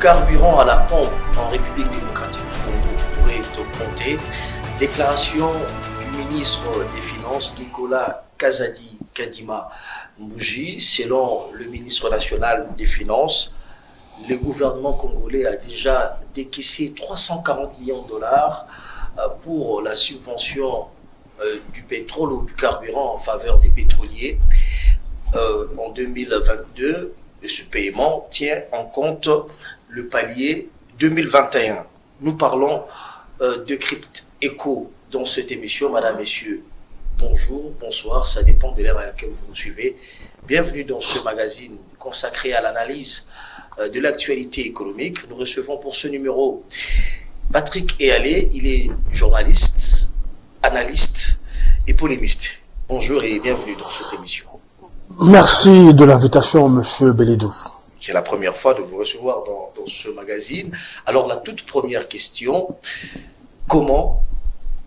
carburant à la pompe en République démocratique du Congo pourrait augmenter. Déclaration du ministre des Finances Nicolas Kazadi Kadima Mbouji. Selon le ministre national des Finances, le gouvernement congolais a déjà décaissé 340 millions de dollars pour la subvention du pétrole ou du carburant en faveur des pétroliers en 2022. Et ce paiement tient en compte le palier 2021. Nous parlons de Crypt Echo dans cette émission. Madame, messieurs, bonjour, bonsoir, ça dépend de l'heure à laquelle vous nous suivez. Bienvenue dans ce magazine consacré à l'analyse de l'actualité économique. Nous recevons pour ce numéro Patrick Eyalé. Il est journaliste, analyste et polémiste. Bonjour et bienvenue dans cette émission. Merci de l'invitation, Monsieur Belidou. C'est la première fois de vous recevoir dans ce magazine. Alors la toute première question, comment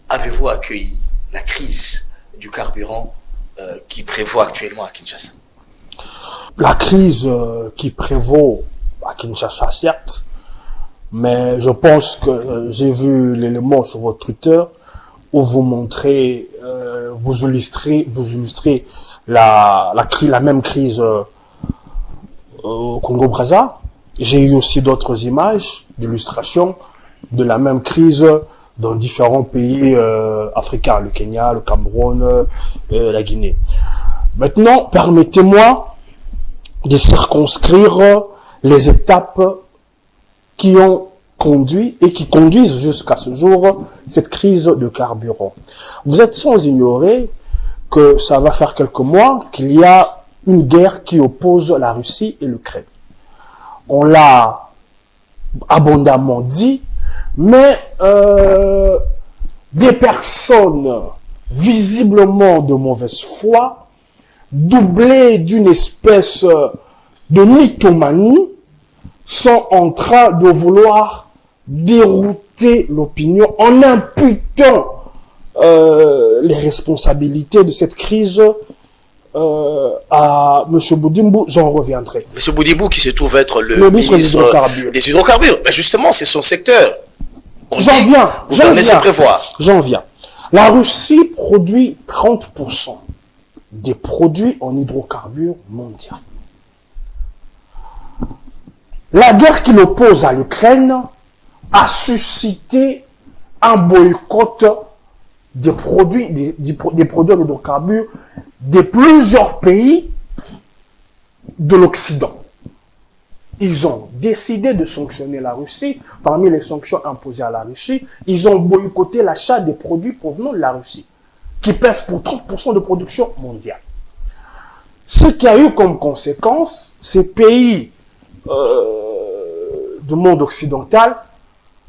avez-vous accueilli la crise du carburant qui prévaut actuellement à Kinshasa? La crise qui prévaut à Kinshasa, certes, mais je pense que j'ai vu l'élément sur votre Twitter où vous montrez, vous illustrez la même crise au Congo-Brazza. J'ai eu aussi d'autres images d'illustration de la même crise dans différents pays africains, le Kenya, le Cameroun, la Guinée. Maintenant, permettez-moi de circonscrire les étapes qui ont conduit et qui conduisent jusqu'à ce jour cette crise de carburant. Vous êtes sans ignorer que ça va faire quelques mois qu'il y a une guerre qui oppose la Russie et l'Ukraine. On l'a abondamment dit, mais des personnes visiblement de mauvaise foi, doublées d'une espèce de mythomanie, sont en train de vouloir dérouter l'opinion en imputant les responsabilités de cette crise à M. Boudimbo. J'en reviendrai. M. Boudimbo qui se trouve être le ministre des hydrocarbures. Mais justement, c'est son secteur. J'en viens. La Russie produit 30% des produits en hydrocarbures mondiaux. La guerre qui l'oppose à l'Ukraine a suscité un boycott des produits en hydrocarbures de plusieurs pays de l'Occident. Ils ont décidé de sanctionner la Russie. Parmi les sanctions imposées à la Russie, ils ont boycotté l'achat des produits provenant de la Russie, qui pèsent pour 30% de production mondiale. Ce qui a eu comme conséquence, ces pays du monde occidental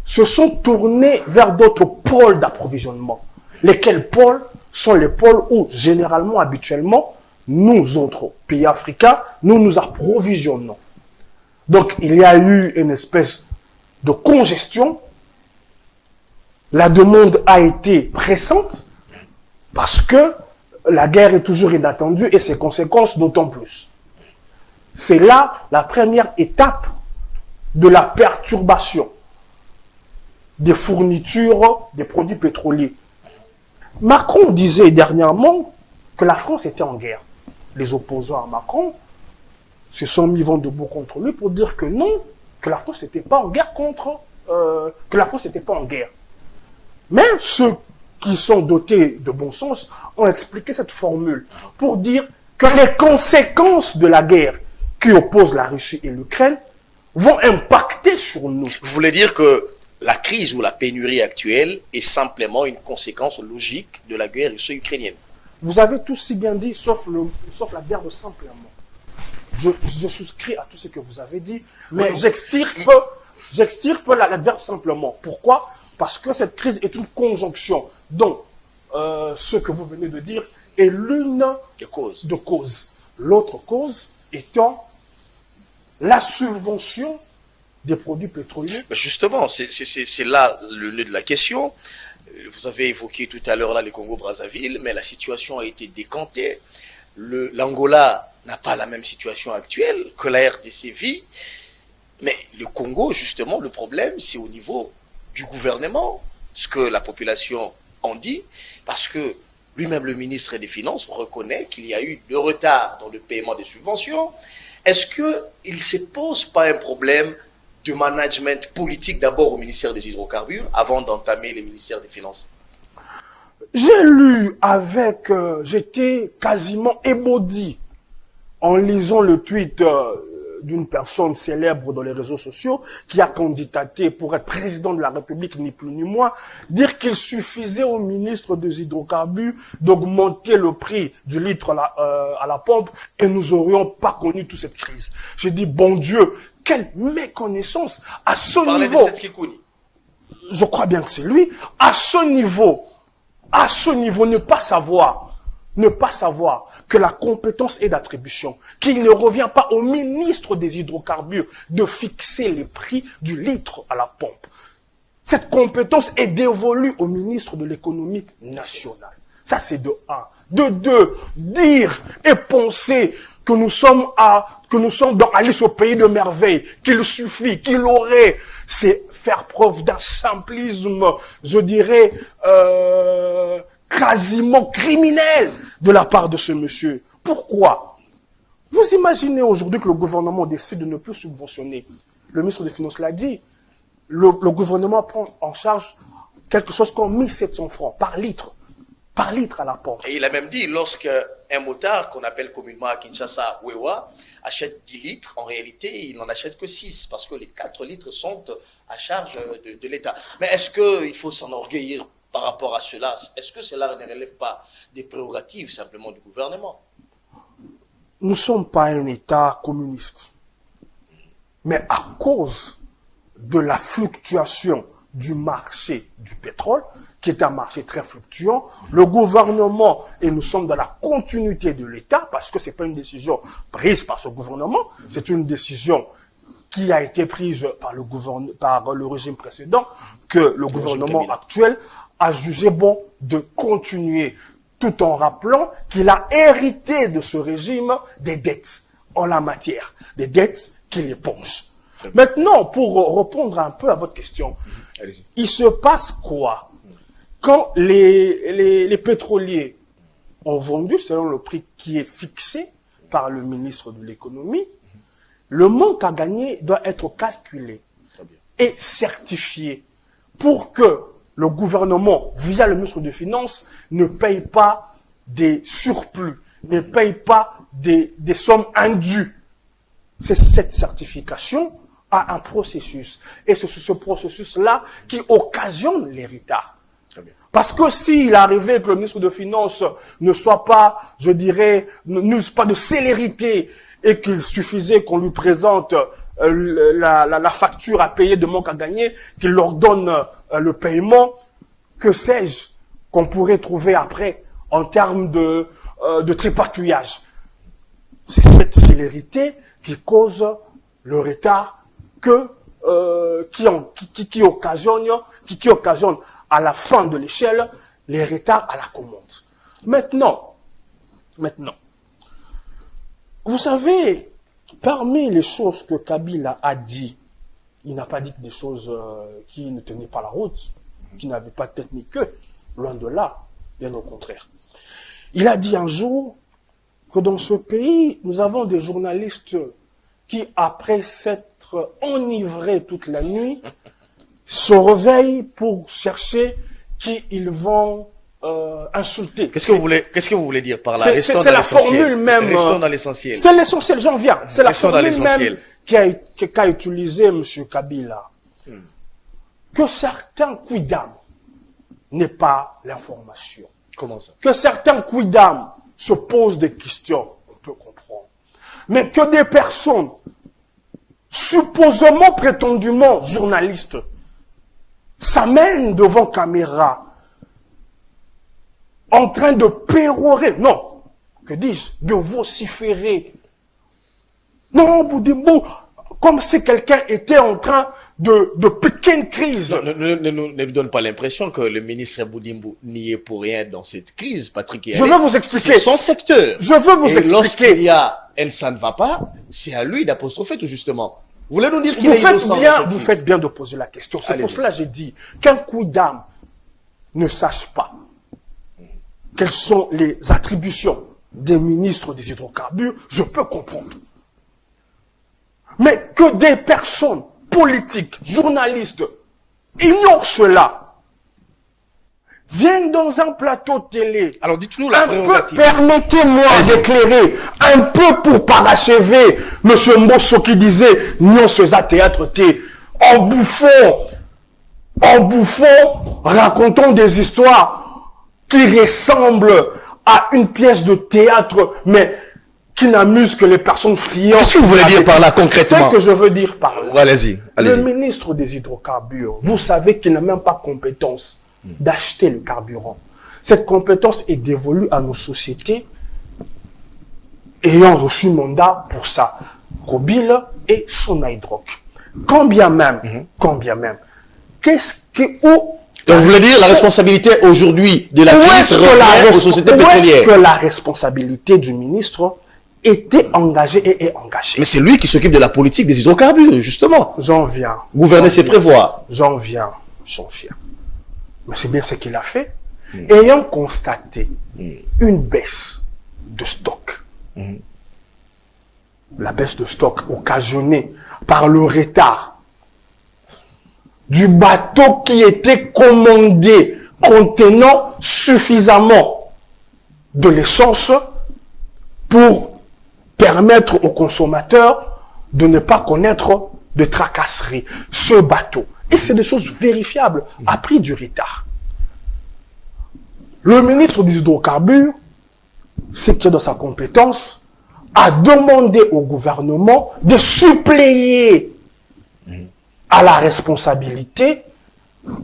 se sont tournés vers d'autres pôles d'approvisionnement. Lesquels pôles sont les pôles où, généralement, habituellement, nous autres pays africains, nous approvisionnons. Donc, il y a eu une espèce de congestion. La demande a été pressante parce que la guerre est toujours inattendue et ses conséquences d'autant plus. C'est là la première étape de la perturbation des fournitures des produits pétroliers. Macron disait dernièrement que la France était en guerre. Les opposants à Macron se sont mis vent debout contre lui pour dire que non, que la France n'était pas en guerre Mais ceux qui sont dotés de bon sens ont expliqué cette formule pour dire que les conséquences de la guerre qui oppose la Russie et l'Ukraine vont impacter sur nous. Vous voulez dire que la crise ou la pénurie actuelle est simplement une conséquence logique de la guerre russo-ukrainienne? Vous avez tout si bien dit, sauf la guerre de simplement. Je souscris à tout ce que vous avez dit, mais j'extirpe l'adverbe simplement. Pourquoi? Parce que cette crise est une conjonction dont ce que vous venez de dire est l'une de causes. L'autre cause étant la subvention des produits pétroliers. Justement, c'est là le nœud de la question. Vous avez évoqué tout à l'heure là les Congo-Brazzaville, mais la situation a été décantée. L'Angola n'a pas la même situation actuelle que la RDC vit. Mais le Congo, justement, le problème, c'est au niveau du gouvernement, ce que la population en dit, parce que lui-même, le ministre des Finances, reconnaît qu'il y a eu de retard dans le paiement des subventions. Est-ce qu'il ne se pose pas un problème de management politique d'abord au ministère des Hydrocarbures avant d'entamer le ministère des Finances? J'ai lu j'étais quasiment ébaudi en lisant le tweet d'une personne célèbre dans les réseaux sociaux qui a candidaté pour être président de la République, ni plus ni moins, dire qu'il suffisait au ministre des Hydrocarbures d'augmenter le prix du litre à la pompe et nous aurions pas connu toute cette crise. J'ai dit, bon Dieu, quelle méconnaissance à ce niveau. De cette Kikouni. Je crois bien que c'est lui. À ce niveau, ne pas savoir que la compétence est d'attribution, qu'il ne revient pas au ministre des Hydrocarbures de fixer les prix du litre à la pompe. Cette compétence est dévolue au ministre de l'économie nationale. Ça, c'est de un. De deux, dire et penser que nous sommes dans Alice au pays de merveilles, qu'il suffit, qu'il aurait, c'est faire preuve d'un simplisme, je dirais, quasiment criminel de la part de ce monsieur. Pourquoi? Vous imaginez aujourd'hui que le gouvernement décide de ne plus subventionner. Le ministre des Finances l'a dit. Le gouvernement prend en charge quelque chose comme 1700 francs par litre à la pompe. Et il a même dit, lorsqu'un motard, qu'on appelle communément à Kinshasa Wewa, achète 10 litres, en réalité, il n'en achète que 6, parce que les 4 litres sont à charge de l'État. Mais est-ce qu'il faut s'enorgueillir par rapport à cela? Est-ce que cela ne relève pas des prérogatives simplement du gouvernement? Nous ne sommes pas un État communiste. Mais à cause de la fluctuation du marché du pétrole, qui est un marché très fluctuant, le gouvernement, et nous sommes dans la continuité de l'État, parce que ce n'est pas une décision prise par ce gouvernement, c'est une décision qui a été prise par le régime précédent, que le gouvernement actuel a jugé bon de continuer, tout en rappelant qu'il a hérité de ce régime des dettes en la matière, des dettes qu'il éponge. Maintenant, pour répondre un peu à votre question, il se passe quoi quand les pétroliers ont vendu selon le prix qui est fixé par le ministre de l'économie? Le manque à gagner doit être calculé et certifié pour que le gouvernement, via le ministre des Finances, ne paye pas des surplus, ne paye pas des sommes indues. C'est cette certification a un processus. Et c'est ce processus-là qui occasionne les retards. Parce que s'il arrivait que le ministre des Finances ne soit pas, je dirais, n'use pas de célérité et qu'il suffisait qu'on lui présente la facture à payer de manque à gagner, qu'il leur donne le paiement, que sais-je, qu'on pourrait trouver après en termes de tripatouillage. C'est cette célérité qui cause le retard qui occasionne à la fin de l'échelle les retards à la commande. Maintenant, vous savez, parmi les choses que Kabila a dit, il n'a pas dit des choses qui ne tenaient pas la route, qui n'avaient pas de tête ni queue, loin de là, bien au contraire. Il a dit un jour que dans ce pays, nous avons des journalistes qui, après s'être enivrés toute la nuit, se réveillent pour chercher qui ils vont insulter. Qu'est-ce que vous voulez dire par là? C'est la formule même. Restons dans l'essentiel. C'est l'essentiel, j'en viens. C'est la formule même qu'a utilisé M. Kabila. Que certains quidam n'est pas l'information. Comment ça? Que certains quidam se posent des questions, on peut comprendre. Mais que des personnes, supposément, prétendument journalistes, s'amènent devant caméra, en train de pérorer, non, que dis-je, de vociférer. Non, Boudimbo, comme si quelqu'un était en train de piquer une crise. Ne donne pas l'impression que le ministre Boudimbo n'y est pour rien dans cette crise, Patrick. Je vais vous expliquer. C'est son secteur. Je veux vous expliquer. Lorsqu'il y a ça ne va pas, c'est à lui d'apostropher tout justement. Vous voulez nous dire qu'il est innocent? Vous faites bien de poser la question. C'est pour cela que j'ai dit qu'un coup d'âme ne sache pas quelles sont les attributions des ministres des hydrocarbures, je peux comprendre. Mais que des personnes politiques, journalistes, ignorent cela, viennent dans un plateau télé. Alors dites-nous la prérogative. Permettez-moi d'éclairer un peu pour parachever M. Mbosso qui disait « Nyon Seza théâtre T » en bouffon, racontant des histoires qui ressemblent à une pièce de théâtre, mais qui n'amuse que les personnes friandes. Qu'est-ce que vous voulez dire par là concrètement? Ce que je veux dire par là. Allez-y. Le ministre des hydrocarbures, vous savez qu'il n'a même pas compétence d'acheter le carburant. Cette compétence est dévolue à nos sociétés ayant reçu mandat pour ça. Kobil et Sonaïdroc. Quand bien même, donc vous voulez dire la responsabilité aujourd'hui de la crise revient aux sociétés pétrolières? Où est-ce que la responsabilité du ministre était engagée et est engagée? Mais c'est lui qui s'occupe de la politique des hydrocarbures, justement. J'en viens. Gouverner, c'est prévoir. J'en viens. Mais c'est bien ce qu'il a fait. Ayant constaté une baisse de stock, la baisse de stock occasionnée par le retard du bateau qui était commandé contenant suffisamment de l'essence pour permettre aux consommateurs de ne pas connaître de tracasserie. Ce bateau, et c'est des choses vérifiables, a pris du retard. Le ministre des hydrocarbures, ce qui est dans sa compétence, a demandé au gouvernement de suppléer à la responsabilité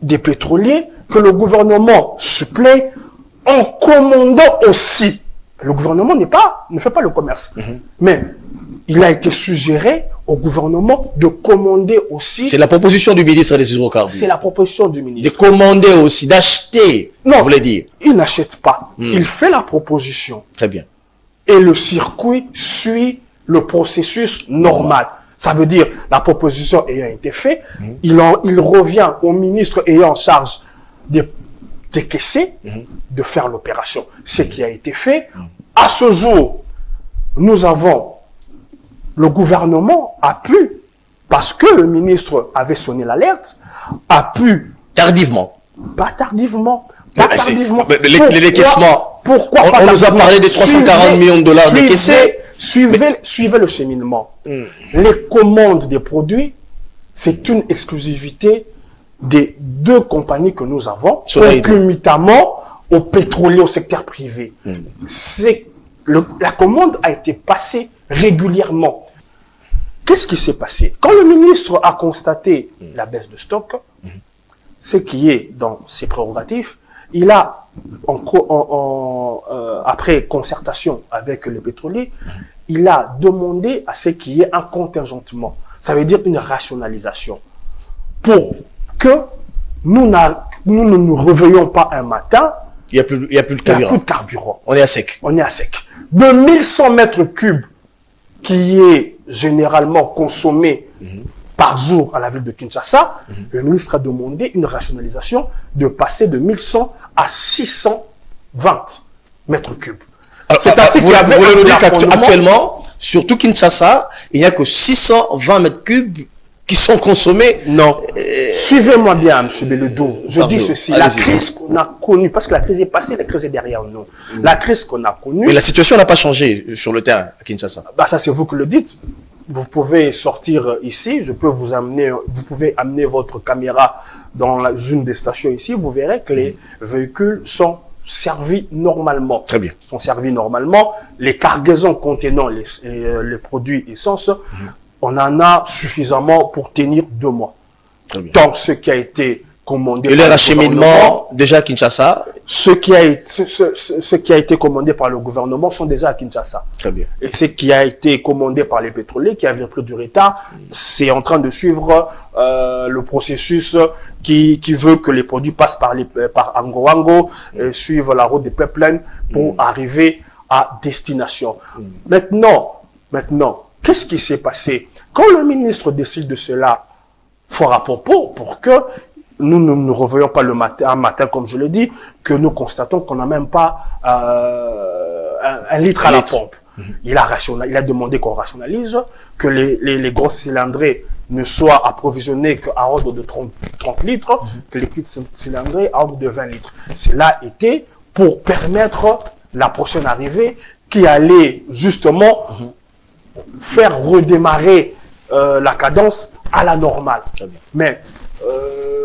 des pétroliers, que le gouvernement supplée en commandant aussi. Le gouvernement ne fait pas le commerce. Mais il a été suggéré au gouvernement de commander aussi. C'est la proposition du ministre des hydrocarbures. C'est la proposition du ministre. De commander aussi, d'acheter. Non, vous voulez dire. Il n'achète pas. Il fait la proposition. Très bien. Et le circuit suit le processus normal. Ça veut dire, la proposition ayant été faite, il revient au ministre ayant en charge de décaisser, de faire l'opération. Ce qui a été fait. À ce jour, le gouvernement a pu, parce que le ministre avait sonné l'alerte, a pu... Tardivement. Pas tardivement. Pas tardivement. Les décaissements. Pourquoi pas tardivement? On nous a parlé de 340 millions de dollars décaissés. Suivez le cheminement. Les commandes des produits, c'est une exclusivité des deux compagnies que nous avons, concomitamment aux pétroliers, au secteur privé. La commande a été passée régulièrement. Qu'est-ce qui s'est passé? Quand le ministre a constaté la baisse de stock, ce qui est dans ses prérogatives, il a, après concertation avec les pétroliers, il a demandé à ce qu'il y ait un contingentement. Ça veut dire une rationalisation. Pour que nous ne nous réveillons pas un matin, il n'y a plus de carburant. On est à sec. De 1100 mètres cubes qui est généralement consommé par jour à la ville de Kinshasa, le ministre a demandé une rationalisation de passer de 1100 à 620 mètres cubes. C'est assez vous voulez nous dire qu'actuellement, sur tout Kinshasa, il n'y a que 620 mètres cubes qui sont consommés. Non. Suivez-moi bien, M. Beledou. Je dis ceci. La crise qu'on a connue, parce que la crise est passée, la crise est derrière nous. La crise qu'on a connue... Mais la situation n'a pas changé sur le terrain à Kinshasa. Ça, c'est vous qui le dites. Vous pouvez sortir ici, vous pouvez amener votre caméra dans une des stations ici, vous verrez que les véhicules sont servis normalement. Très bien. Sont servis normalement. Les cargaisons contenant les produits essence, on en a suffisamment pour tenir 2 mois. Très bien. Donc, ce qui a été commandé... Et le racheminement, déjà à Kinshasa? Ce qui a été commandé par le gouvernement sont déjà à Kinshasa. Très bien. Et ce qui a été commandé par les pétroliers qui avaient pris du retard, c'est en train de suivre le processus qui veut que les produits passent par Angoango, suivent la route des pipelines pour arriver à destination. Maintenant, qu'est-ce qui s'est passé? Quand le ministre décide de cela, fort à propos, pour que nous ne nous réveillons pas un matin, comme je l'ai dit, que nous constatons qu'on n'a même pas un litre à la pompe. Il a demandé qu'on rationalise, que les grosses cylindrées ne soient approvisionnés qu'à ordre de 30 litres, que les petites cylindrées à ordre de 20 litres. Cela était pour permettre la prochaine arrivée qui allait justement faire redémarrer la cadence à la normale. Mais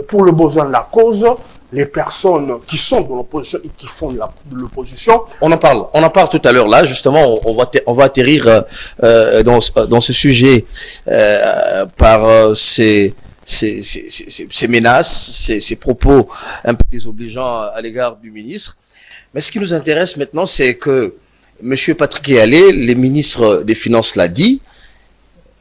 pour le besoin de la cause, les personnes qui sont dans l'opposition et qui font de l'opposition... On en parle tout à l'heure là, justement, on va atterrir dans ce sujet par ces menaces, ces propos un peu désobligeants à l'égard du ministre. Mais ce qui nous intéresse maintenant, c'est que M. Patrick Eyalé, le ministre des Finances l'a dit,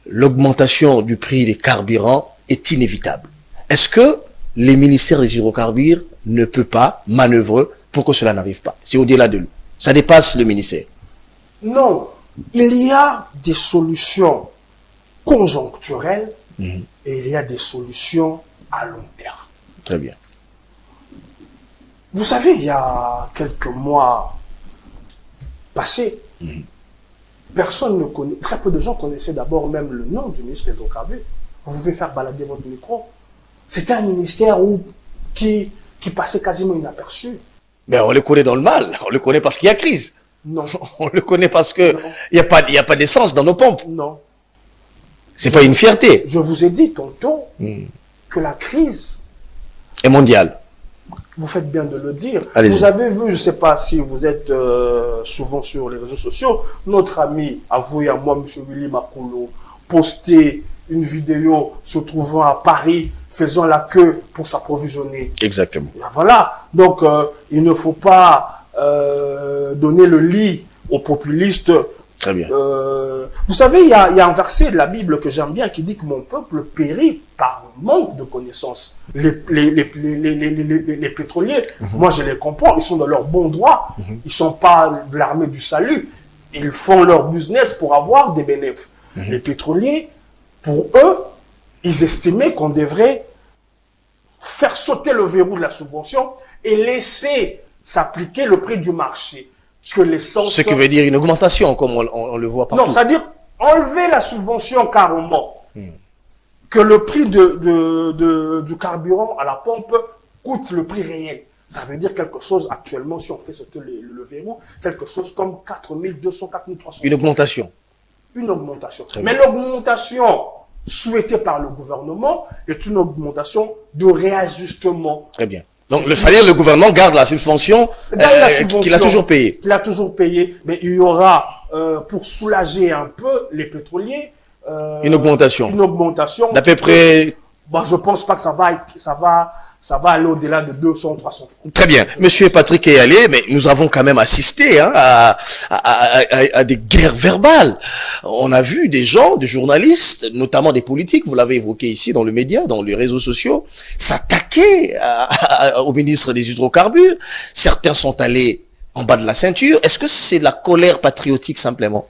l'augmentation du prix des carburants est inévitable. Est-ce que les ministères des hydrocarbures ne peut pas manœuvrer pour que cela n'arrive pas? C'est au-delà de lui. Ça dépasse le ministère. Non. Il y a des solutions conjoncturelles et il y a des solutions à long terme. Très bien. Vous savez, il y a quelques mois passés, personne ne connaît, très peu de gens connaissaient d'abord même le nom du ministre des hydrocarbures. Vous pouvez faire balader votre micro. C'était un ministère qui passait quasiment inaperçu. Mais on le connaît dans le mal. On le connaît parce qu'il y a crise. Non. On le connaît parce que il n'y a pas d'essence dans nos pompes. Non. C'est pas une fierté. Je vous ai dit tantôt que la crise est mondiale. Vous faites bien de le dire. Allez-y. Vous avez vu, je ne sais pas si vous êtes souvent sur les réseaux sociaux, notre ami, avoué à moi, M. Willy Makolo, posté une vidéo se trouvant à Paris, faisant la queue pour s'approvisionner. Exactement. Voilà. Donc, il ne faut pas donner le lit aux populistes. Très bien. Vous savez, il y a un verset de la Bible que j'aime bien qui dit que mon peuple périt par manque de connaissances. Les pétroliers, moi je les comprends, ils sont dans leur bon droit. Ils sont pas de l'armée du salut. Ils font leur business pour avoir des bénéfices. Les pétroliers, pour eux, ils estimaient qu'on devrait faire sauter le verrou de la subvention et laisser s'appliquer le prix du marché. Que l'essence... Ce qui veut dire une augmentation, comme on le voit partout. Non, c'est-à-dire enlever la subvention carrément. Que le prix du carburant à la pompe coûte le prix réel. Ça veut dire quelque chose actuellement, si on fait sauter le verrou, quelque chose comme 4200, 4300. Une augmentation. Une augmentation. Mais l'augmentation souhaitée par le gouvernement est une augmentation de réajustement. Très bien. Donc, le gouvernement garde la subvention qu'il a toujours payée. Qu'il a toujours payée. Mais il y aura, pour soulager un peu les pétroliers, une augmentation. Une augmentation. D'à peu près. Bon, je pense pas que ça va aller au-delà de 200, 300 francs. Très bien. Monsieur Patrick Eyalé, mais nous avons quand même assisté à des guerres verbales. On a vu des gens, des journalistes, notamment des politiques, vous l'avez évoqué ici dans le média, dans les réseaux sociaux, s'attaquer au ministre des Hydrocarbures. Certains sont allés en bas de la ceinture. Est-ce que c'est de la colère patriotique simplement?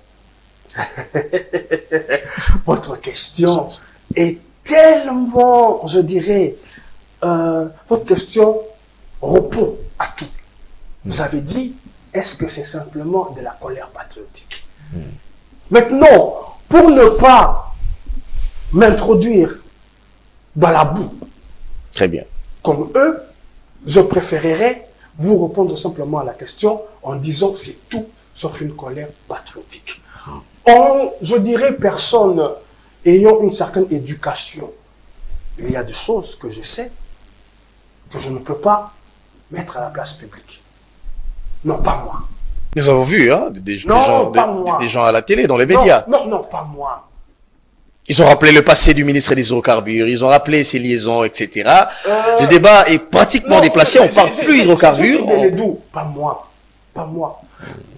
Votre question est tellement, je dirais, votre question répond à tout. Vous avez dit, est-ce que c'est simplement de la colère patriotique? Maintenant, pour ne pas m'introduire dans la boue, très bien, comme eux, je préférerais vous répondre simplement à la question en disant c'est tout sauf une colère patriotique. Je dirais, personne ayant une certaine éducation, il y a des choses que je sais que je ne peux pas mettre à la place publique. Non, pas moi. Nous avons vu des gens à la télé, dans les médias. Non, pas moi. Ils ont rappelé le passé du ministre des Hydrocarbures, ils ont rappelé ses liaisons, etc. Le débat est pratiquement déplacé, on ne parle plus hydrocarbures. Pas moi. Pas moi.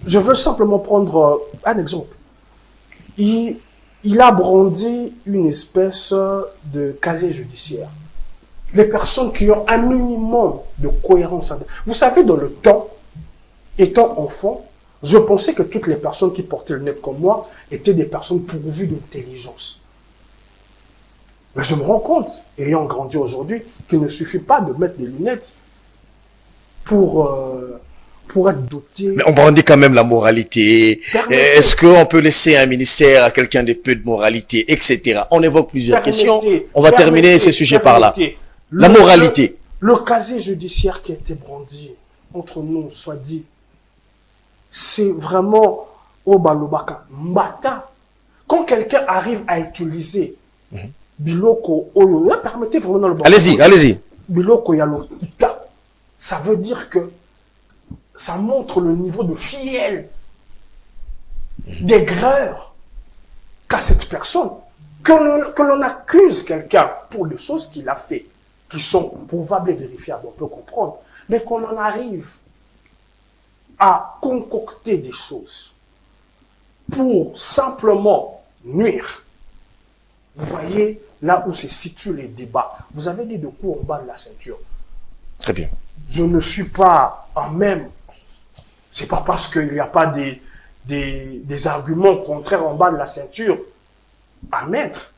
Je veux simplement prendre un exemple. Il a brandi une espèce de casier judiciaire. Les personnes qui ont un minimum de cohérence. Vous savez, dans le temps, étant enfant, je pensais que toutes les personnes qui portaient le net comme moi étaient des personnes pourvues d'intelligence. Mais je me rends compte, ayant grandi aujourd'hui, qu'il ne suffit pas de mettre des lunettes pour être doté. Mais on brandit quand même la moralité. Est-ce qu'on peut laisser un ministère à quelqu'un de peu de moralité, etc. On évoque plusieurs questions. On va terminer ces sujets par là. La moralité. Le casier judiciaire qui a été brandi, entre nous, soit dit, c'est vraiment au balobaka, mbata. Quand quelqu'un arrive à utiliser biloko oyo, permettez vraiment dans le allez-y, allez-y. Biloko yalo ita, ça veut dire que ça montre le niveau de fiel, d'aigreur qu'a cette personne. Que l'on accuse quelqu'un pour les choses qu'il a fait, qui sont prouvables et vérifiables, on peut comprendre, mais qu'on en arrive à concocter des choses pour simplement nuire. Vous voyez là où se situent les débats. Vous avez dit de quoi on bat de la ceinture. Très bien. Je ne suis pas en même. C'est pas parce qu'il n'y a pas des arguments contraires en bas de la ceinture à mettre.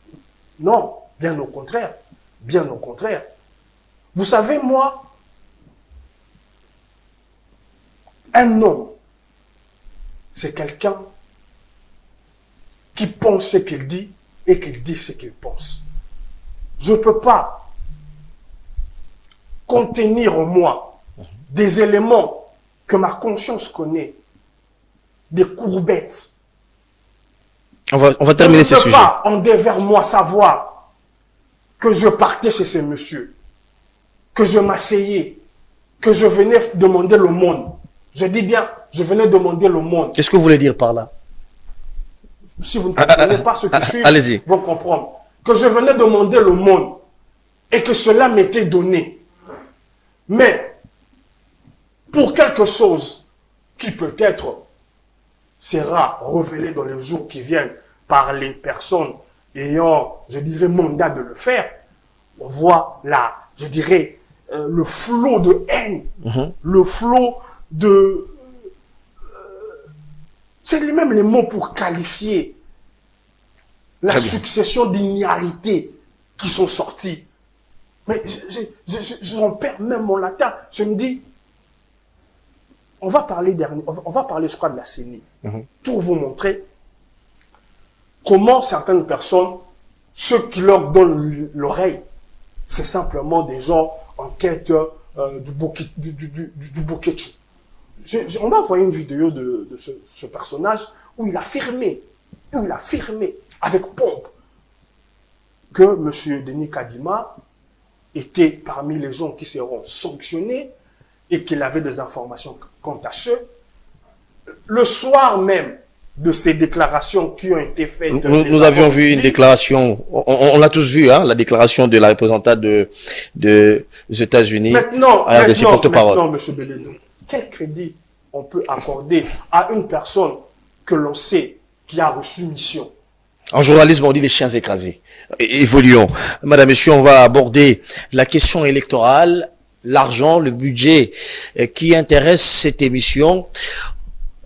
Non, bien au contraire. Bien au contraire. Vous savez, moi, un homme, c'est quelqu'un qui pense ce qu'il dit et qui dit ce qu'il pense. Je ne peux pas contenir en moi des éléments que ma conscience connaît, des courbettes. On va terminer ce sujet. Je ne peux pas en dévers moi savoir que je partais chez ces messieurs, que je m'asseyais, que je venais demander le monde. Je dis bien, je venais demander le monde. Qu'est-ce que vous voulez dire par là? Si vous ne comprenez pas ce qui suit, allez-y. Vont comprendre. Que je venais demander le monde et que cela m'était donné. Mais pour quelque chose qui peut-être sera révélé dans les jours qui viennent par les personnes ayant, je dirais, mandat de le faire, on voit là, je dirais, le flot de haine, le flot de... c'est même les mots pour qualifier la succession d'ignarités qui sont sorties. Mais j'en perds même mon latin. Je me dis, on va parler, je crois, de la CENI, pour vous montrer comment certaines personnes, ceux qui leur donnent l'oreille, c'est simplement des gens en quête du boketchu. On m'a envoyé une vidéo de ce personnage où il affirmait avec pompe que M. Denis Kadima était parmi les gens qui seront sanctionnés et qu'il avait des informations quant à ceux. Le soir même de ces déclarations qui ont été faites... Nous avions vu une déclaration, on l'a tous vu, hein, la déclaration de la représentante des États-Unis. Maintenant, M. Bélédou, quel crédit on peut accorder à une personne que l'on sait qui a reçu mission? En journalisme, on dit les chiens écrasés. Évoluons. Madame, Monsieur, on va aborder la question électorale, l'argent, le budget qui intéresse cette émission.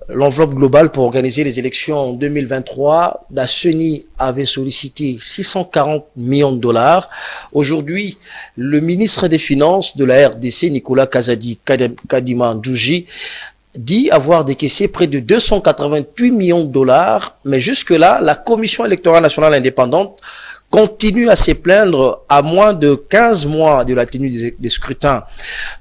L'enveloppe globale pour organiser les élections en 2023, la CENI avait sollicité 640 millions de dollars. Aujourd'hui, le ministre des Finances de la RDC, Nicolas Kadima Ndjouji, dit avoir décaissé près de 288 millions de dollars. Mais jusque-là, la Commission électorale nationale indépendante continue à se plaindre à moins de 15 mois de la tenue des scrutins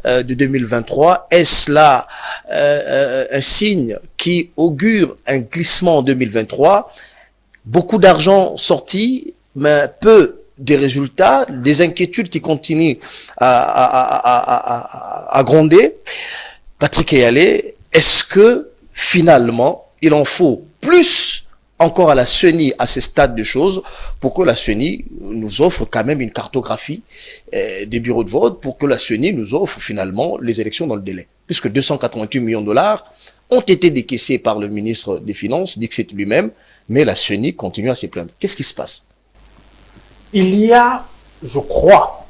de 2023. Est-ce là un signe qui augure un glissement en 2023? Beaucoup d'argent sorti, mais peu des résultats, des inquiétudes qui continuent à gronder. Patrick Eyalé, est-ce que finalement, il en faut plus encore à la CENI à ce stade de choses pour que la CENI nous offre quand même une cartographie des bureaux de vote, pour que la CENI nous offre finalement les élections dans le délai? Puisque 288 millions de dollars ont été décaissés par le ministre des Finances, Dixit lui-même, mais la CENI continue à se plaindre. Qu'est-ce qui se passe? Il y a, je crois,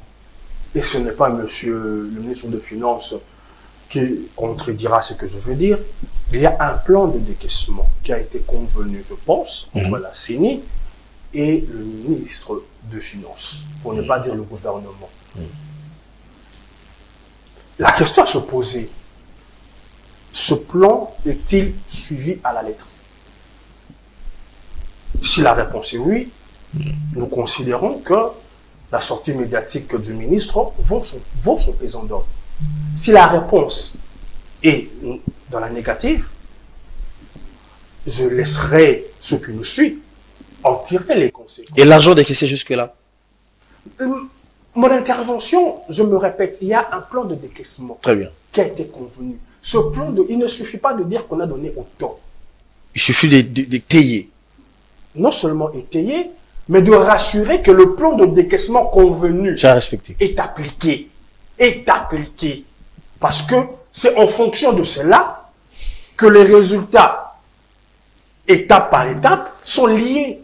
et ce n'est pas monsieur le ministre des Finances qui contredira ce que je veux dire, il y a un plan de décaissement qui a été convenu, je pense, entre la CENI et le ministre de Finances, pour ne pas dire le gouvernement. La question à se poser, ce plan est-il suivi à la lettre? Si la réponse est oui, nous considérons que la sortie médiatique du ministre vaut son pesant d'or. Si la réponse est dans la négative, je laisserai ceux qui nous suivent en tirer les conséquences. Et l'argent décaissé jusque-là? Mon intervention, je me répète, il y a un plan de décaissement. Très bien. Qui a été convenu. Ce plan, il ne suffit pas de dire qu'on a donné autant. Il suffit d'étayer. Non seulement étayer, mais de rassurer que le plan de décaissement convenu J'ai respecté. est appliqué. Est appliqué. Parce que c'est en fonction de cela que les résultats, étape par étape, sont liés.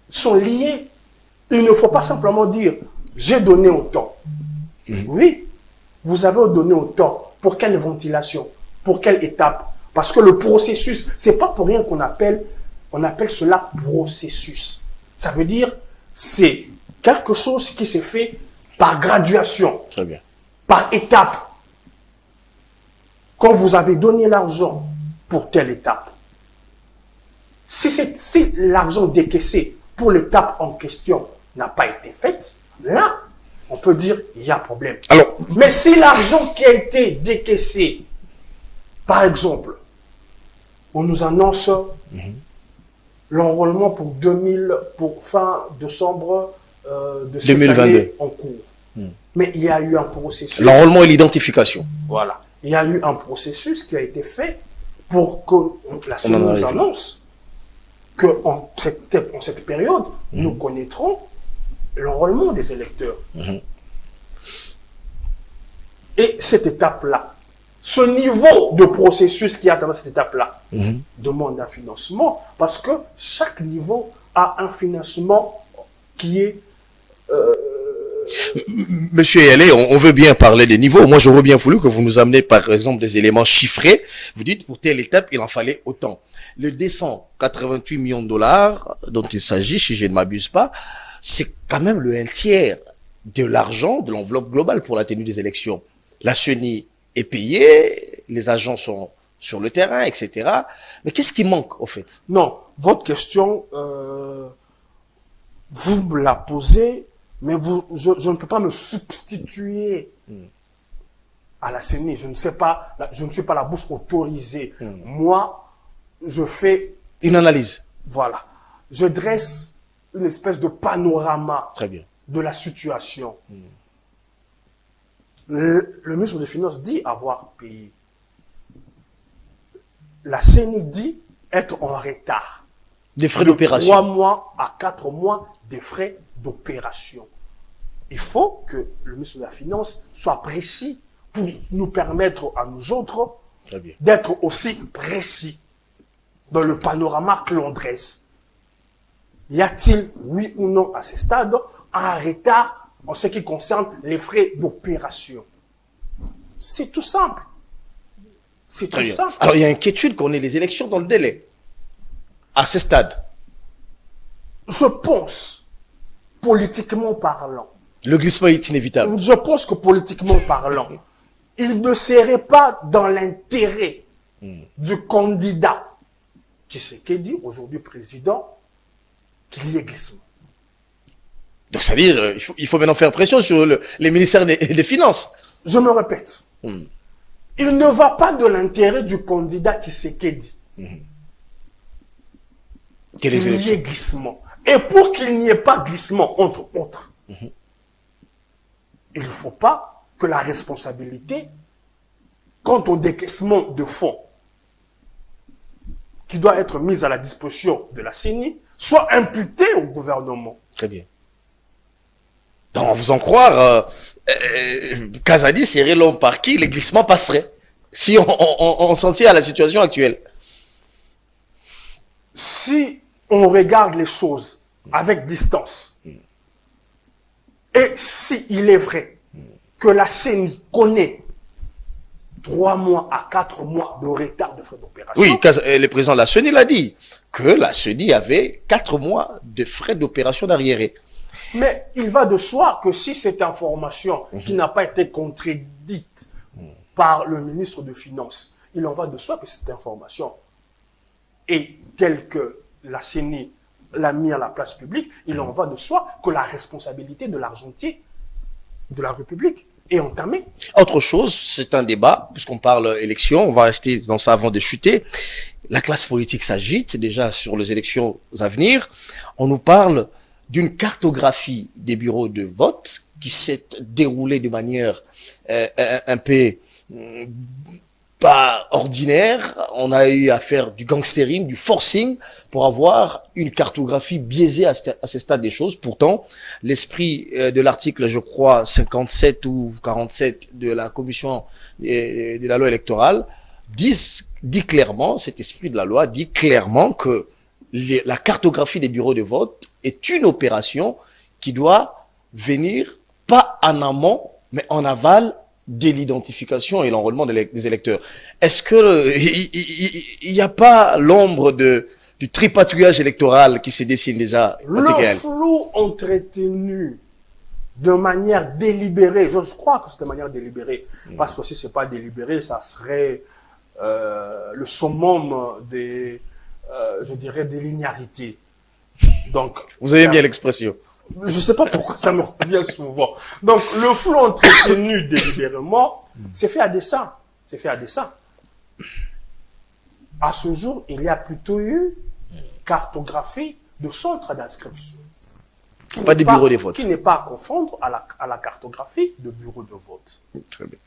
Sont liés. Il ne faut pas simplement dire « j'ai donné autant ». Oui, vous avez donné autant. Pour quelle ventilation? Pour quelle étape? Parce que le processus, c'est pas pour rien qu'on appelle cela processus. Ça veut dire c'est quelque chose qui s'est fait par graduation. Très bien. Par étape. Quand vous avez donné l'argent pour telle étape, si l'argent décaissé pour l'étape en question n'a pas été faite, là, on peut dire il y a problème. Alors, mais si l'argent qui a été décaissé, par exemple, on nous annonce l'enrôlement pour fin décembre de cette 2022 année en cours. Mais il y a eu un processus. L'enrôlement et l'identification. Voilà. Il y a eu un processus qui a été fait pour que la CENI nous annonce qu'en cette période, nous connaîtrons l'enrôlement des électeurs. Et cette étape-là, ce niveau de processus qui atteint cette étape-là, demande un financement parce que chaque niveau a un financement qui est... Monsieur Yalé, on veut bien parler des niveaux. Moi, j'aurais bien voulu que vous nous amenez, par exemple, des éléments chiffrés. Vous dites, pour telle étape, il en fallait autant. Le 288 millions de dollars dont il s'agit, si je ne m'abuse pas, c'est quand même le 1/3 de l'argent de l'enveloppe globale pour la tenue des élections. La CENI est payée, les agents sont sur le terrain, etc. Mais qu'est-ce qui manque, au fait? Non, votre question, vous me la posez, mais je ne peux pas me substituer à la CENI. Je ne suis pas la bouche autorisée. Moi, je fais... Une analyse. Voilà. Je dresse une espèce de panorama Très bien. de la situation. Le ministre des Finances dit avoir payé. La CENI dit être en retard. Des frais d'opération. 3 mois à 4 mois de frais d'opération. Il faut que le ministre de la Finance soit précis pour nous permettre à nous autres d'être aussi précis dans le panorama que l'on dresse. Y a-t-il, oui ou non, à ce stade, un retard en ce qui concerne les frais d'opération? C'est tout simple. C'est tout simple. Alors, il y a inquiétude qu'on ait les élections dans le délai. À ce stade. Je pense, politiquement parlant. Le glissement est inévitable. Je pense que politiquement parlant, il ne serait pas dans l'intérêt du candidat Tshisekedi, aujourd'hui président, qu'il y ait glissement. Donc, c'est-à-dire, il faut maintenant faire pression sur les ministères des Finances. Je me répète. Il ne va pas de l'intérêt du candidat Tshisekedi qu'il y ait glissement. Et pour qu'il n'y ait pas glissement, entre autres, il ne faut pas que la responsabilité, quant au décaissement de fonds qui doit être mise à la disposition de la CENI, soit imputée au gouvernement. Très bien. Donc, vous en croire, Kazadi serait l'homme par qui les glissements passeraient, si on s'en tient à la situation actuelle. Si on regarde les choses avec distance, et si il est vrai que la CENI connaît 3 mois à 4 mois de retard de frais d'opération. Oui, le président de la CENI l'a dit, que la CENI avait 4 mois de frais d'opération d'arriéré. Mais il va de soi que si cette information qui n'a pas été contredite par le ministre des Finances, il en va de soi que cette information est telle que la CENI l'a mis à la place publique, il en va de soi que la responsabilité de l'argentier de la République est entamée. Autre chose, c'est un débat, puisqu'on parle élection, on va rester dans ça avant de chuter. La classe politique s'agite déjà sur les élections à venir. On nous parle d'une cartographie des bureaux de vote qui s'est déroulée de manière un peu pas ordinaire. On a eu à faire du gangstering, du forcing pour avoir une cartographie biaisée à ce stade des choses. Pourtant, l'esprit de l'article, je crois, 57 ou 47 de la commission de la loi électorale dit clairement, cet esprit de la loi dit clairement que la cartographie des bureaux de vote est une opération qui doit venir pas en amont, mais en aval de l'identification et l'enrôlement des électeurs. Est-ce que il n'y a pas l'ombre du tripatouillage électoral qui se dessine déjà? Le flou entretenu de manière délibérée, je crois que c'est de manière délibérée, parce que si c'est pas délibéré, ça serait le summum des, je dirais, des linéarités. Donc, vous avez bien l'expression. Je sais pas pourquoi ça me revient souvent. Donc, le flou entretenu délibérément, c'est fait à dessein. C'est fait à dessein. À ce jour, il y a plutôt eu cartographie de centres d'inscription. Pas des bureaux de vote. Qui n'est pas à confondre à la cartographie de bureaux de vote. Très bien.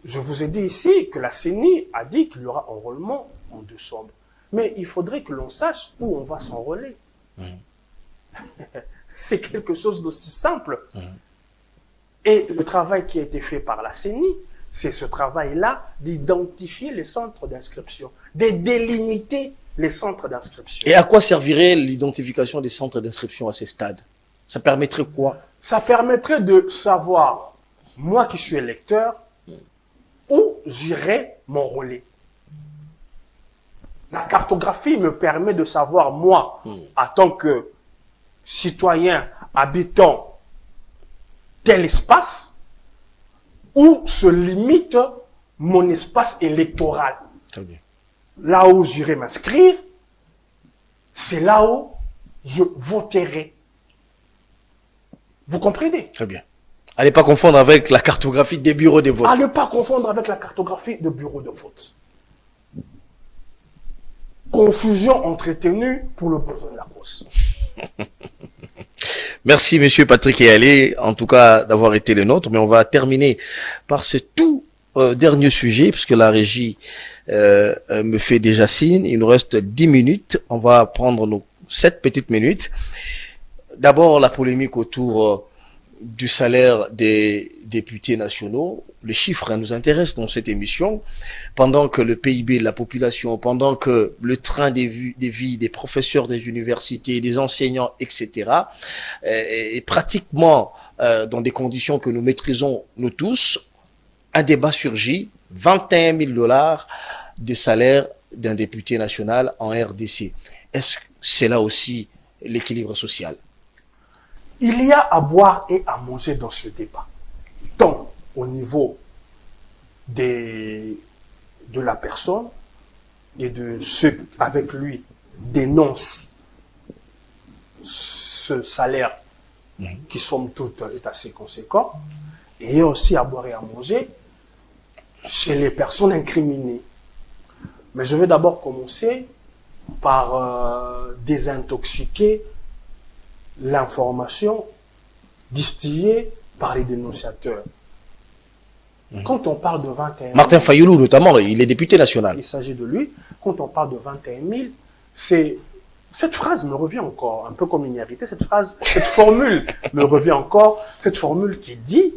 Je vous ai dit ici que la CENI a dit qu'il y aura enrôlement en décembre. Mais il faudrait que l'on sache où on va s'enrôler. C'est quelque chose d'aussi simple. Et le travail qui a été fait par la CENI, c'est ce travail-là d'identifier les centres d'inscription, de délimiter les centres d'inscription. Et à quoi servirait l'identification des centres d'inscription à ces stades? Ça permettrait quoi? Ça permettrait de savoir, moi qui suis électeur, où j'irai m'enrôler. La cartographie me permet de savoir, moi, en tant que citoyen habitant tel espace, où se limite mon espace électoral. Très bien. Là où j'irai m'inscrire, c'est là où je voterai. Vous comprenez? Très bien. À ne pas confondre avec la cartographie des bureaux de vote. À ne pas confondre avec la cartographie de bureaux de vote. Confusion entretenue pour le besoin de la cause. Merci, monsieur Patrick Eyalé, en tout cas, d'avoir été le nôtre. Mais on va terminer par ce tout dernier sujet, puisque la régie me fait déjà signe. Il nous reste 10 minutes. On va prendre nos 7 petites minutes. D'abord, la polémique autour du salaire des députés nationaux. Les chiffres nous intéressent dans cette émission. Pendant que le PIB de la population, pendant que le train des vies des professeurs des universités, des enseignants, etc., est pratiquement dans des conditions que nous maîtrisons nous tous, un débat surgit, 21 000 $ de salaire d'un député national en RDC. Est-ce que c'est là aussi l'équilibre social? Il y a à boire et à manger dans ce débat, tant au niveau de la personne et de ceux avec lui dénoncent ce salaire qui, somme toute, est assez conséquent, et il y a aussi à boire et à manger chez les personnes incriminées. Mais je vais d'abord commencer par désintoxiquer l'information distillée par les dénonciateurs. Quand on parle de 21 000... Martin Fayoulou, notamment, il est député national. Il s'agit de lui. Quand on parle de 21 000, c'est... Cette phrase me revient encore, un peu comme une hérité, cette formule me revient encore, cette formule qui dit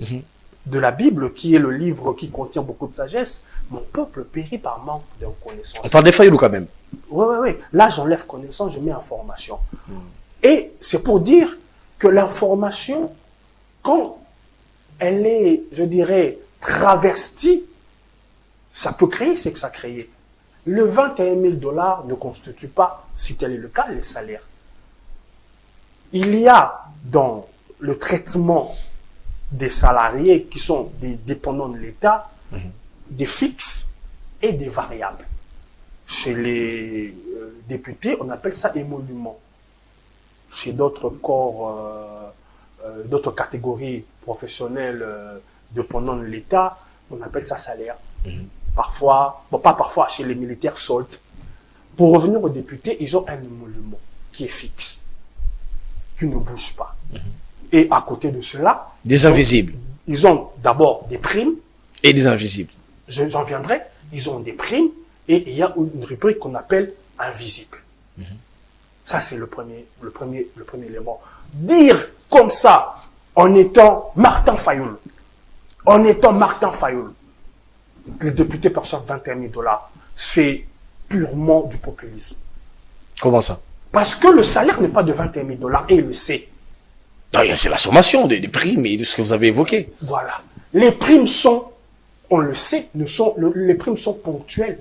de la Bible, qui est le livre qui contient beaucoup de sagesse, mon peuple périt par manque de connaissance. On parle de Fayoulou quand même. Oui. Là, j'enlève connaissance, je mets information. Et c'est pour dire que l'information, quand elle est, je dirais, travestie ça peut créer, c'est que ça crée. Le 21 000 $ ne constitue pas, si tel est le cas, les salaires. Il y a dans le traitement des salariés qui sont des dépendants de l'État, des fixes et des variables. Chez les députés, on appelle ça émolument. Chez d'autres corps, d'autres catégories professionnelles dépendant de l'État, on appelle ça salaire. Parfois, bon, pas parfois, chez les militaires soldes. Pour revenir aux députés, ils ont un émolument qui est fixe, qui ne bouge pas. Et à côté de cela, Des invisibles. Ils ont d'abord des primes. Et des invisibles. J'en viendrai. Ils ont des primes et il y a une rubrique qu'on appelle invisible. Ça, c'est le premier élément. Dire comme ça, en étant Martin Fayoul, les députés perçoivent 21 000 $, c'est purement du populisme. Comment ça? Parce que le salaire n'est pas de 21 000 $ et il le sait. C'est la sommation des primes et de ce que vous avez évoqué. Voilà. Les primes sont, on le sait, les primes sont ponctuelles.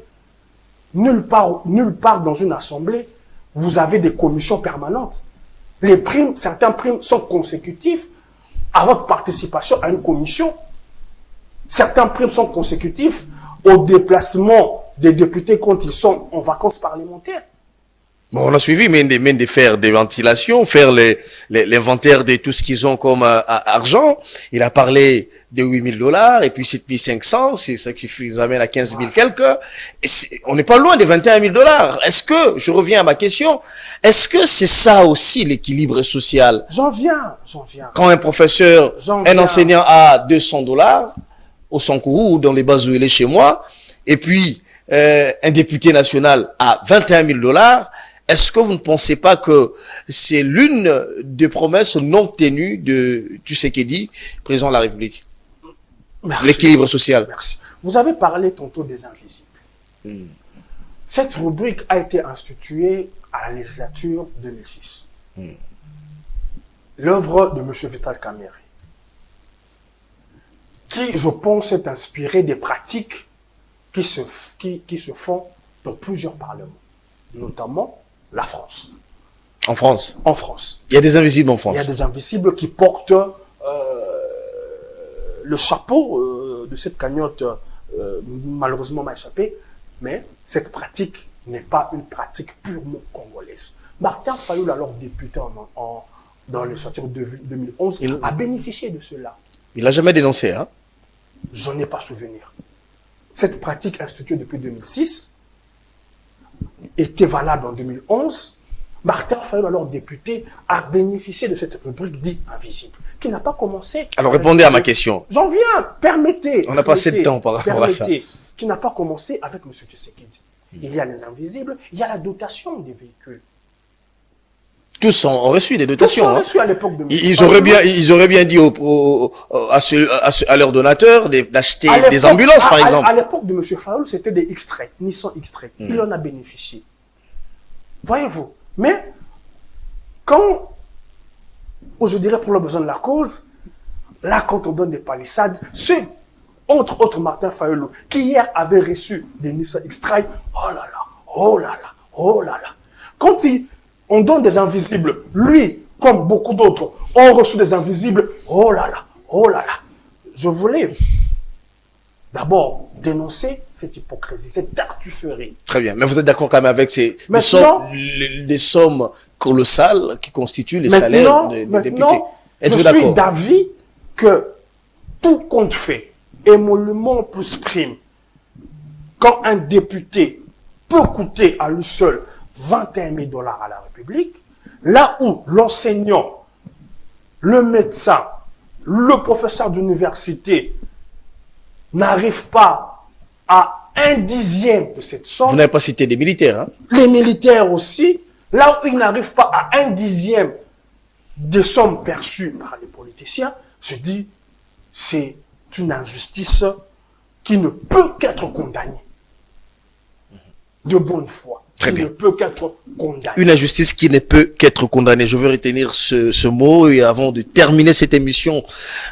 Nulle part dans une assemblée, vous avez des commissions permanentes. Les primes, certaines primes sont consécutives à votre participation à une commission. Certaines primes sont consécutives au déplacement des députés quand ils sont en vacances parlementaires. Bon, on a suivi Mende faire des ventilations, faire l'inventaire de tout ce qu'ils ont comme argent. Il a parlé de 8 000 $ et puis 7 500, c'est ça qui nous amène à 15 000 quelques. Et on n'est pas loin des 21 000 $. Est-ce que, je reviens à ma question, est-ce que c'est ça aussi l'équilibre social? J'en viens. Quand un professeur, un enseignant a 200 $ au Sankourou ou dans les bases où il est chez moi, et puis un député national a 21 000 $, est-ce que vous ne pensez pas que c'est l'une des promesses non tenues de Tshisekedi, président de la République? L'équilibre social. Merci. Vous avez parlé tantôt des invisibles. Cette rubrique a été instituée à la législature 2006. L'œuvre de M. Vital Kamerhe, qui, je pense, est inspirée des pratiques qui se font dans plusieurs parlements, notamment la France. En France? En France. Il y a des invisibles en France. Il y a des invisibles qui portent le chapeau de cette cagnotte, malheureusement m'a échappé, mais cette pratique n'est pas une pratique purement congolaise. Martin Fayoul, alors député dans le chapitre de 2011, a bénéficié de cela. Il n'a jamais dénoncé, hein? J'en ai pas souvenir. Cette pratique instituée depuis 2006 était valable en 2011. Martin Fayoul, alors député, a bénéficié de cette rubrique dite invisible, qui n'a pas commencé... Alors répondez à ma question. J'en viens, permettez. On a passé de temps par rapport à ça. Qui n'a pas commencé avec M. Tshisekedi. Il y a les invisibles, il y a la dotation des véhicules. Tous ont reçu des dotations. Tous ont reçu à l'époque de M. Ils auraient bien dit à leurs donateurs d'acheter des ambulances, par exemple. À l'époque de M. Fayoul, c'était des extraits, Nissan extraits. Il en a bénéficié. Voyez-vous. Mais, quand, je dirais pour le besoin de la cause, là, quand on donne des palissades, ceux, entre autres Martin Fayoul, qui hier avait reçu des Nissan extraits, oh là là, oh là là, oh là là. Quand on donne des invisibles, lui, comme beaucoup d'autres, ont reçu des invisibles, oh là là, oh là là. Je voulais d'abord dénoncer cette hypocrisie, cette tartufferie. Très bien, mais vous êtes d'accord quand même avec des sommes colossales qui constituent les salaires des députés? Je suis d'avis que tout compte fait, émolument plus prime, quand un député peut coûter à lui seul 21 000 $ à la République, là où l'enseignant, le médecin, le professeur d'université n'arrive pas à 1/10 de cette somme. Vous n'avez pas cité des militaires, hein? Les militaires aussi, là où ils n'arrivent pas à 1/10 des sommes perçues par les politiciens, je dis, c'est une injustice qui ne peut qu'être condamnée. De bonne foi. Très bien. Ne peut qu'être condamnée. Une injustice qui ne peut qu'être condamnée. Je veux retenir ce mot et avant de terminer cette émission,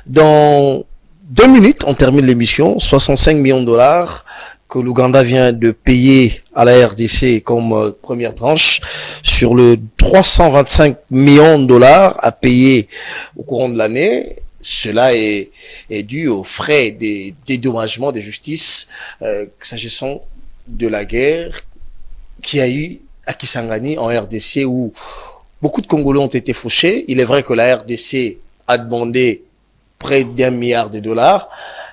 dans 2 minutes, on termine l'émission. 65 millions de $. que l'Ouganda vient de payer à la RDC comme première tranche sur le 325 millions de dollars à payer au courant de l'année. Cela est dû aux frais des dédommagements de justice s'agissant de la guerre qui a eu à Kisangani en RDC où beaucoup de Congolais ont été fauchés. Il est vrai que la RDC a demandé près d'1 milliard de dollars,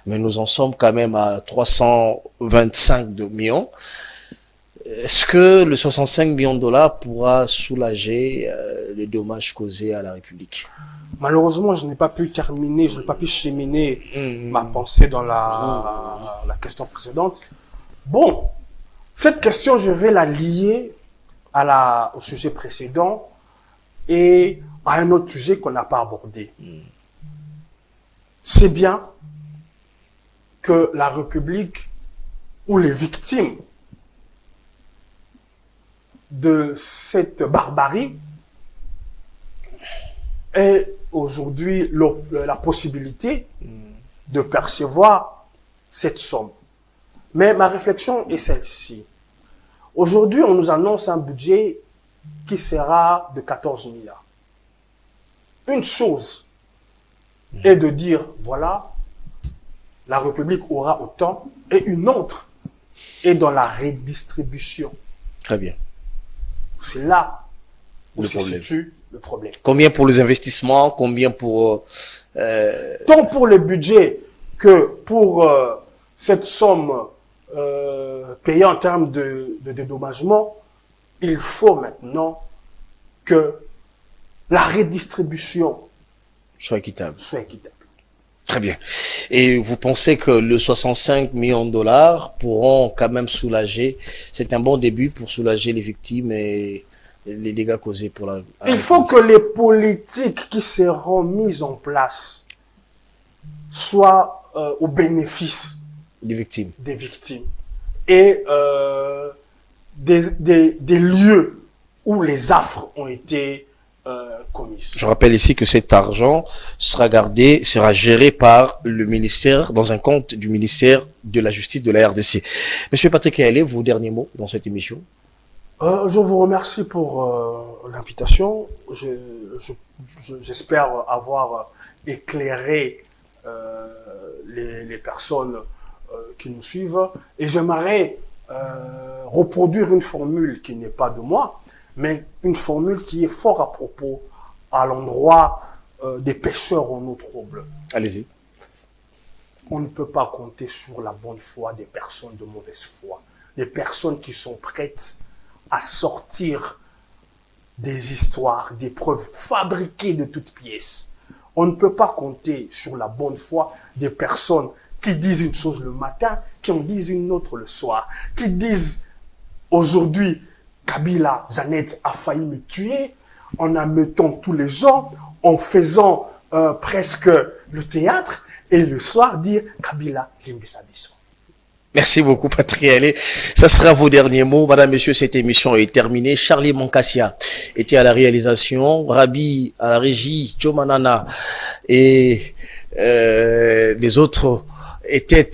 mais nous en sommes quand même à 325 millions. Est-ce que le 65 millions de dollars pourra soulager les dommages causés à la République? Malheureusement, je n'ai pas pu terminer, je n'ai pas pu cheminer ma pensée dans la question précédente. Bon, cette question, je vais la lier au sujet précédent et à un autre sujet qu'on n'a pas abordé. C'est bien que la République ou les victimes de cette barbarie aient aujourd'hui la possibilité de percevoir cette somme. Mais ma réflexion est celle-ci. Aujourd'hui, on nous annonce un budget qui sera de 14 milliards. Une chose est de dire, voilà, la République aura autant, et une autre est dans la redistribution. Très bien. C'est là où Le se problème. situe le problème. Combien pour les investissements? Combien pour... Tant pour le budget que pour cette somme payée en termes de dédommagement, il faut maintenant que la redistribution soit équitable. soit équitable. Très bien. Et vous pensez que le 65 millions de dollars pourront quand même soulager, c'est un bon début pour soulager les victimes et les dégâts causés pour la... Il faut que les politiques qui seront mises en place soient au bénéfice des victimes. Des victimes et des lieux où les affres ont été commises. Je rappelle ici que cet argent sera géré par le ministère, dans un compte du ministère de la Justice de la RDC. Monsieur Patrick Ayalé, vos derniers mots dans cette émission? Je vous remercie pour l'invitation. J'espère avoir éclairé les personnes qui nous suivent. Et j'aimerais reproduire une formule qui n'est pas de moi, mais une formule qui est fort à propos à l'endroit des pêcheurs en eau trouble. Allez-y. On ne peut pas compter sur la bonne foi des personnes de mauvaise foi, des personnes qui sont prêtes à sortir des histoires, des preuves fabriquées de toutes pièces. On ne peut pas compter sur la bonne foi des personnes qui disent une chose le matin, qui en disent une autre le soir, qui disent aujourd'hui, Kabila Zanet a failli me tuer, en amettant tous les gens, en faisant presque le théâtre, et le soir dire Kabila Limbesabiso. Merci beaucoup, Patrick Ayalé. Ça sera vos derniers mots. Madame, Messieurs, cette émission est terminée. Charlie Mankassia était à la réalisation, Rabi à la régie, Joe Manana et les autres étaient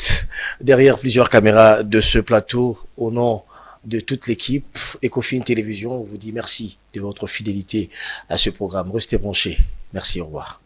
derrière plusieurs caméras de ce plateau. Au nom de toute l'équipe, Ecofin Télévision vous dit merci de votre fidélité à ce programme. Restez branchés. Merci, au revoir.